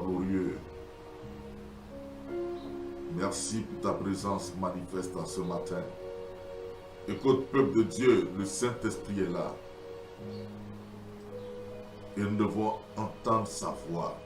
glorieux. Merci pour ta présence manifeste en ce matin. Écoute, peuple de Dieu, le Saint-Esprit est là. Et nous devons entendre sa voix.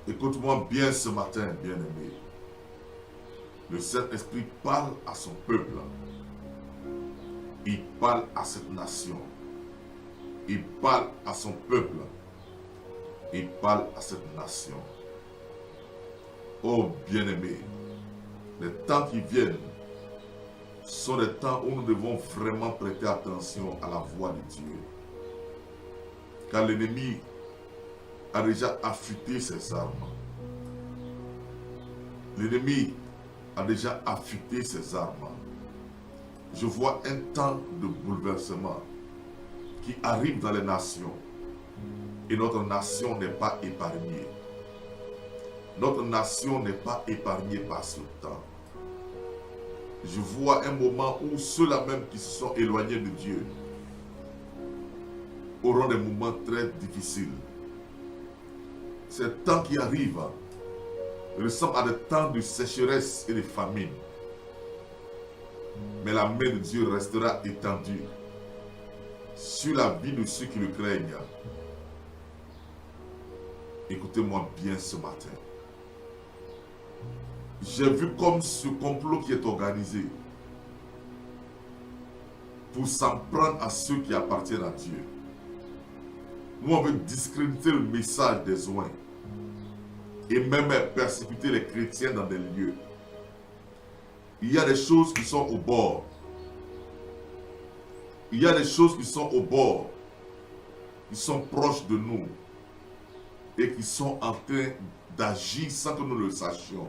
Écoute-moi bien ce matin, bien-aimé. Le Saint-Esprit parle à son peuple. Il parle à cette nation. Il parle à son peuple. Il parle à cette nation. Oh bien-aimé, les temps qui viennent sont des temps où nous devons vraiment prêter attention à la voix de Dieu. Car l'ennemi a déjà affûté ses armes. L'ennemi a déjà affûté ses armes. Je vois un temps de bouleversement qui arrive dans les nations. Et notre nation n'est pas épargnée. Notre nation n'est pas épargnée par ce temps. Je vois un moment où ceux-là même qui se sont éloignés de Dieu auront des moments très difficiles. Ces temps qui arrivent ressemblent à des temps de sécheresse et de famine. Mais la main de Dieu restera étendue sur la vie de ceux qui le craignent. Écoutez-moi bien ce matin. J'ai vu comme ce complot qui est organisé pour s'en prendre à ceux qui appartiennent à Dieu. Nous, on veut discréditer le message des oints et même persécuter les chrétiens dans des lieux. Il y a des choses qui sont au bord. Il y a des choses qui sont au bord, qui sont proches de nous et qui sont en train d'agir sans que nous le sachions.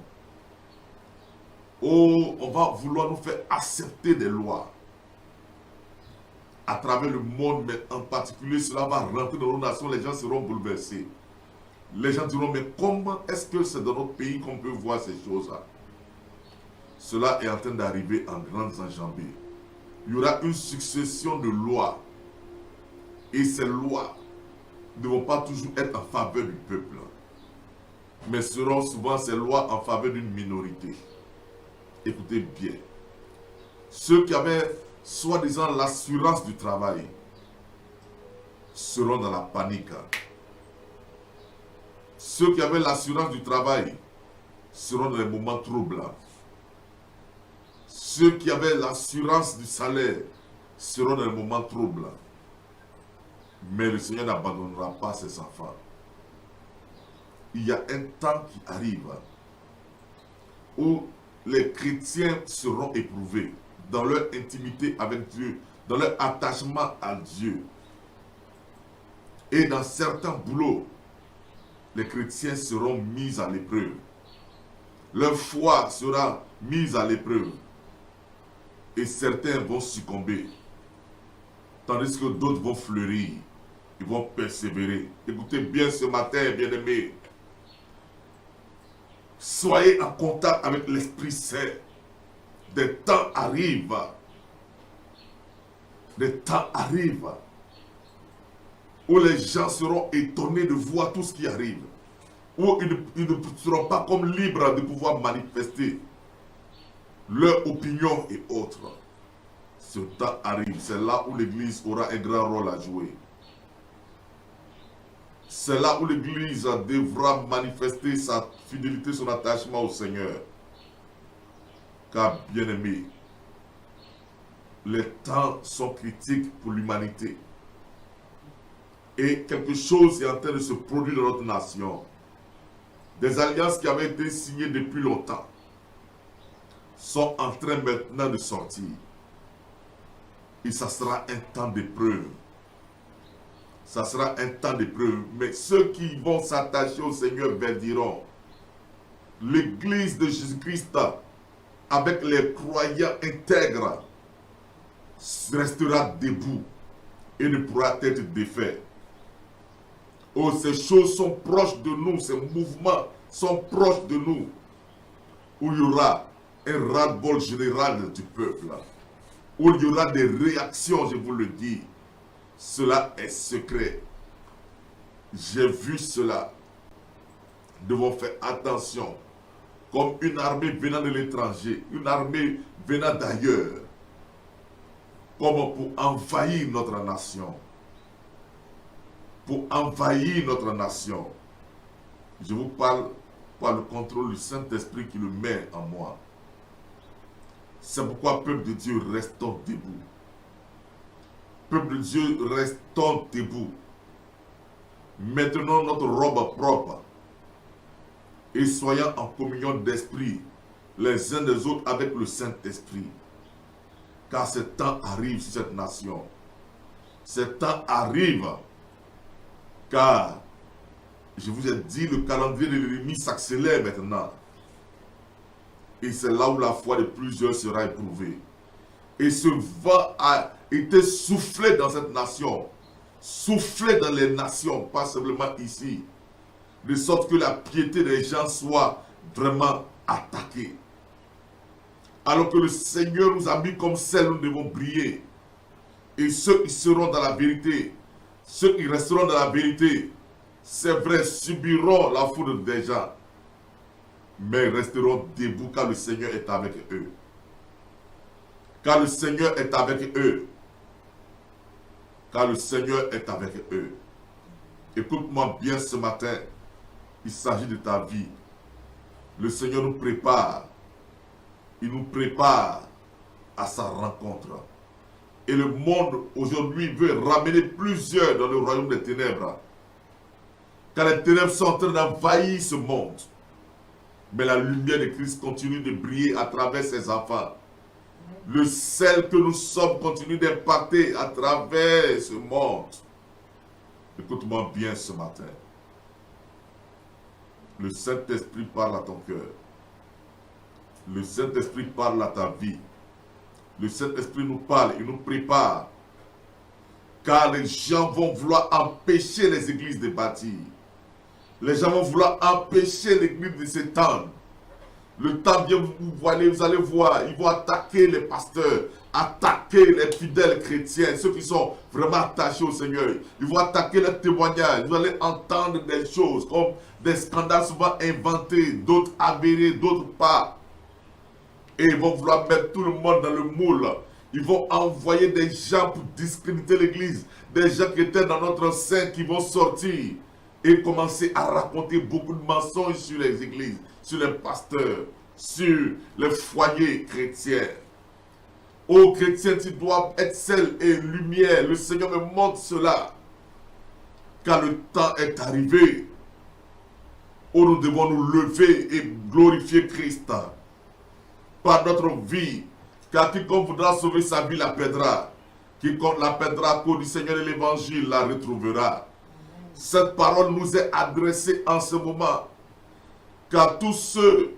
Oh, on va vouloir nous faire accepter des lois à travers le monde, mais en particulier, cela va rentrer dans nos nations, les gens seront bouleversés. Les gens diront, mais comment est-ce que c'est dans notre pays qu'on peut voir ces choses-là? Cela est en train d'arriver en grandes enjambées. Il y aura une succession de lois. Et ces lois ne vont pas toujours être en faveur du peuple, mais seront souvent ces lois en faveur d'une minorité. Écoutez bien. Ceux qui avaient soi-disant l'assurance du travail seront dans la panique. Ceux qui avaient l'assurance du travail seront dans les moments troublants. Ceux qui avaient l'assurance du salaire seront dans les moments troublants. Mais le Seigneur n'abandonnera pas ses enfants. Il y a un temps qui arrive où les chrétiens seront éprouvés dans leur intimité avec Dieu, dans leur attachement à Dieu. Et dans certains boulots, les chrétiens seront mis à l'épreuve. Leur foi sera mise à l'épreuve. Et certains vont succomber. Tandis que d'autres vont fleurir. Ils vont persévérer. Écoutez bien ce matin, bien-aimés. Soyez en contact avec l'Esprit Saint. Des temps arrivent. Des temps arrivent où les gens seront étonnés de voir tout ce qui arrive. Où ils ne seront pas comme libres de pouvoir manifester leur opinion et autres. Ce temps arrive. C'est là où l'Église aura un grand rôle à jouer. C'est là où l'Église devra manifester sa fidélité, son attachement au Seigneur. Car, bien-aimés, les temps sont critiques pour l'humanité. Et quelque chose est en train de se produire dans notre nation. Des alliances qui avaient été signées depuis longtemps sont en train maintenant de sortir. Et ça sera un temps d'épreuve. Ça sera un temps d'épreuve. Mais ceux qui vont s'attacher au Seigneur diront, l'Église de Jésus-Christ, avec les croyants intègres, restera debout et ne pourra être défait. Oh, ces choses sont proches de nous, ces mouvements sont proches de nous, où il y aura un ras-le-bol général du peuple, où il y aura des réactions, je vous le dis. Cela est secret. J'ai vu cela. Nous devons faire attention. Comme une armée venant de l'étranger, une armée venant d'ailleurs, comme pour envahir notre nation. Pour envahir notre nation. Je vous parle par le contrôle du Saint-Esprit qui le met en moi. C'est pourquoi, peuple de Dieu, restons debout. Peuple de Dieu, restons debout. Maintenons notre robe propre et soyons en communion d'esprit les uns des autres avec le Saint-Esprit. Car ce temps arrive sur cette nation. Ce temps arrive car, je vous ai dit, le calendrier de l'ennemi s'accélère maintenant. Et c'est là où la foi de plusieurs sera éprouvée. Et ce vent a été soufflé dans cette nation. Soufflé dans les nations, pas simplement ici. De sorte que la piété des gens soit vraiment attaquée. Alors que le Seigneur nous a mis comme celle où nous devons briller. Et ceux qui seront dans la vérité, ceux qui resteront dans la vérité, c'est vrai, subiront la foudre des gens. Mais resteront debout car le Seigneur est avec eux. Car le Seigneur est avec eux. Car le Seigneur est avec eux. Écoute-moi bien ce matin. Il s'agit de ta vie. Le Seigneur nous prépare. Il nous prépare à sa rencontre. Et le monde aujourd'hui veut ramener plusieurs dans le royaume des ténèbres. Car les ténèbres sont en train d'envahir ce monde. Mais la lumière de Christ continue de briller à travers ses enfants. Le sel que nous sommes continue d'impacter à travers ce monde. Écoute-moi bien ce matin. Le Saint-Esprit parle à ton cœur. Le Saint-Esprit parle à ta vie. Le Saint-Esprit nous parle, il nous prépare. Car les gens vont vouloir empêcher les églises de bâtir. Les gens vont vouloir empêcher l'église de s'étendre. Le temps vient, vous allez voir, ils vont attaquer les pasteurs, attaquer les fidèles chrétiens, ceux qui sont vraiment attachés au Seigneur. Ils vont attaquer leurs témoignages. Vous allez entendre des choses comme des scandales souvent inventés, d'autres avérés, d'autres pas. Et ils vont vouloir mettre tout le monde dans le moule. Ils vont envoyer des gens pour discréditer l'église. Des gens qui étaient dans notre sein qui vont sortir et commencer à raconter beaucoup de mensonges sur les églises, sur les pasteurs, sur les foyers chrétiens. Ô chrétiens, tu dois être sel et lumière. Le Seigneur me montre cela. Car le temps est arrivé où nous devons nous lever et glorifier Christ par notre vie. Car quiconque voudra sauver sa vie la perdra. Quiconque la perdra à cause du Seigneur et l'Évangile la retrouvera. Cette parole nous est adressée en ce moment. Car tous ceux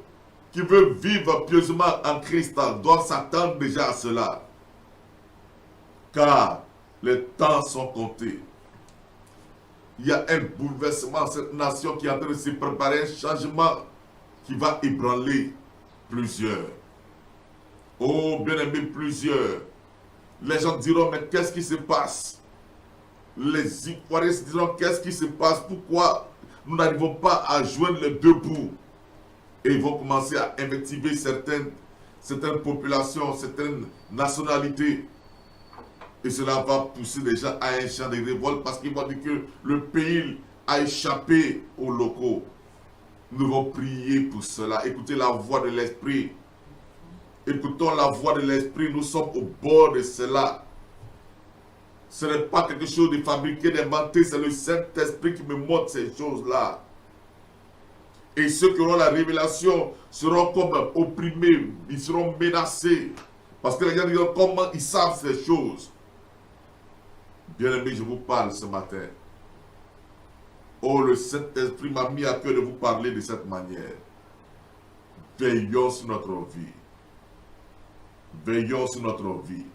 qui veulent vivre pieusement en Christ doivent s'attendre déjà à cela. Car les temps sont comptés. Il y a un bouleversement dans cette nation qui est en train de se préparer, un changement qui va ébranler plusieurs. Oh, bien-aimés, plusieurs. Les gens diront, mais qu'est-ce qui se passe? Les Ivoiriens se diront, qu'est-ce qui se passe? Pourquoi nous n'arrivons pas à joindre les deux bouts? Et ils vont commencer à invectiver certaines populations, certaines nationalités. Et cela va pousser les gens à un chant de révolte parce qu'ils vont dire que le pays a échappé aux locaux. Nous devons prier pour cela. Écoutez la voix de l'Esprit. Écoutons la voix de l'Esprit. Nous sommes au bord de cela. Ce n'est pas quelque chose de fabriqué, d'inventé. C'est le Saint-Esprit qui me montre ces choses-là. Et ceux qui auront la révélation seront comme opprimés. Ils seront menacés. Parce que les gens diront comment ils savent ces choses. Bien-aimés, je vous parle ce matin. Oh, le Saint-Esprit m'a mis à cœur de vous parler de cette manière. Veillons sur notre vie. Veillons sur notre vie.